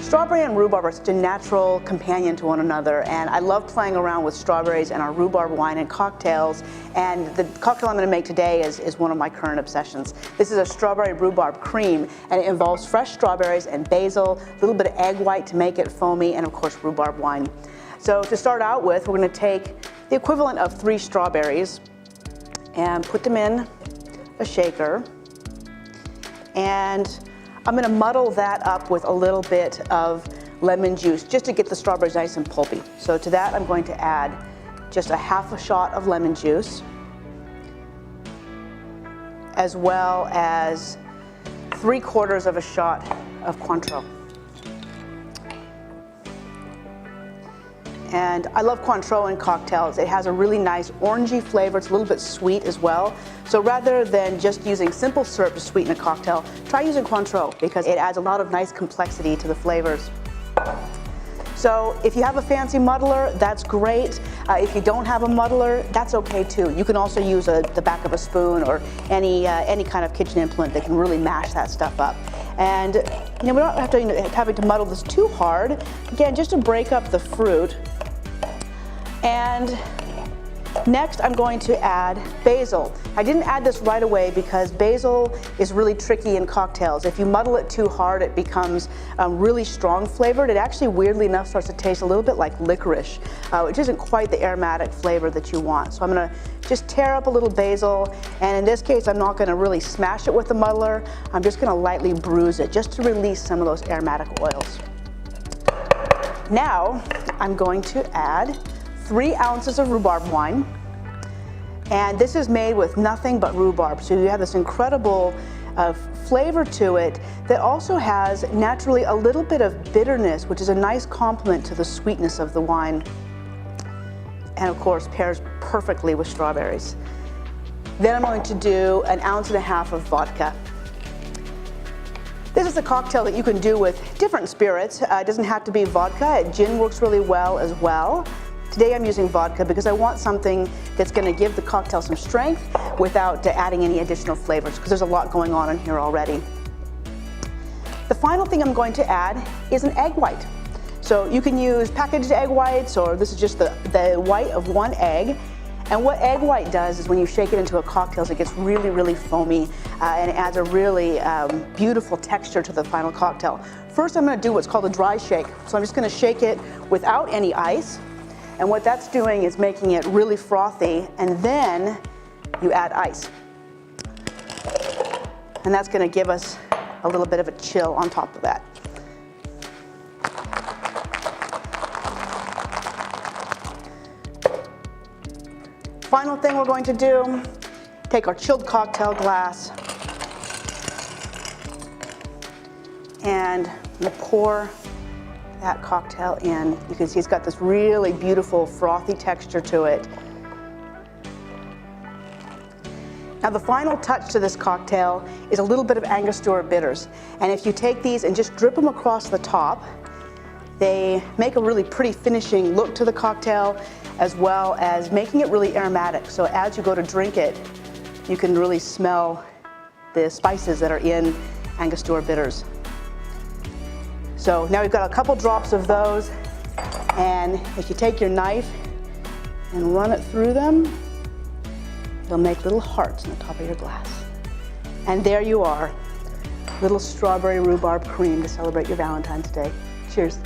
Strawberry and rhubarb are such a natural companion to one another, and I love playing around with strawberries and our rhubarb wine and cocktails. And the cocktail I'm going to make today is one of my current obsessions. This is a Strawberry Rhubarb Cream, and it involves fresh strawberries and basil, a little bit of egg white to make it foamy, and of course rhubarb wine. So to start out with, we're going to take the equivalent of 3 strawberries and put them in a shaker. And I'm going to muddle that up with a little bit of lemon juice just to get the strawberries nice and pulpy. So to that I'm going to add just a half a shot of lemon juice, as well as 3/4 of a shot of Cointreau. And I love Cointreau in cocktails. It has a really nice orangey flavor. It's a little bit sweet as well. So rather than just using simple syrup to sweeten a cocktail, try using Cointreau because it adds a lot of nice complexity to the flavors. So if you have a fancy muddler, that's great. If you don't have a muddler, that's okay too. You can also use the back of a spoon or any kind of kitchen implement that can really mash that stuff up. And we don't have to having to muddle this too hard. Again, just to break up the fruit. And next I'm going to add basil. I didn't add this right away because basil is really tricky in cocktails. If you muddle it too hard, it becomes really strong flavored. It actually, weirdly enough, starts to taste a little bit like licorice, which isn't quite the aromatic flavor that you want. So I'm going to just tear up a little basil, and in this case I'm not going to really smash it with the muddler. I'm just going to lightly bruise it just to release some of those aromatic oils. Now I'm going to add 3 ounces of rhubarb wine, and this is made with nothing but rhubarb, so you have this incredible flavor to it that also has naturally a little bit of bitterness, which is a nice complement to the sweetness of the wine, and of course pairs perfectly with strawberries. Then I'm going to do 1.5 ounces of vodka. This is a cocktail that you can do with different spirits. It doesn't have to be vodka. Gin works really well as well. Today I'm using vodka because I want something that's going to give the cocktail some strength without adding any additional flavors, because there's a lot going on in here already. The final thing I'm going to add is an egg white. So you can use packaged egg whites, or this is just the white of 1 egg. And what egg white does is when you shake it into a cocktail, it gets really, really foamy, and it adds a really beautiful texture to the final cocktail. First I'm going to do what's called a dry shake. So I'm just going to shake it without any ice. And what that's doing is making it really frothy, and then you add ice. And that's going to give us a little bit of a chill on top of that. Final thing we're going to do, take our chilled cocktail glass and we'll pour that cocktail in. You can see it's got this really beautiful frothy texture to it. Now the final touch to this cocktail is a little bit of Angostura Bitters. And if you take these and just drip them across the top, they make a really pretty finishing look to the cocktail, as well as making it really aromatic. So as you go to drink it, you can really smell the spices that are in Angostura Bitters. So now we've got a couple drops of those, and if you take your knife and run it through them, they'll make little hearts on the top of your glass. And there you are, little strawberry rhubarb cream to celebrate your Valentine's Day. Cheers.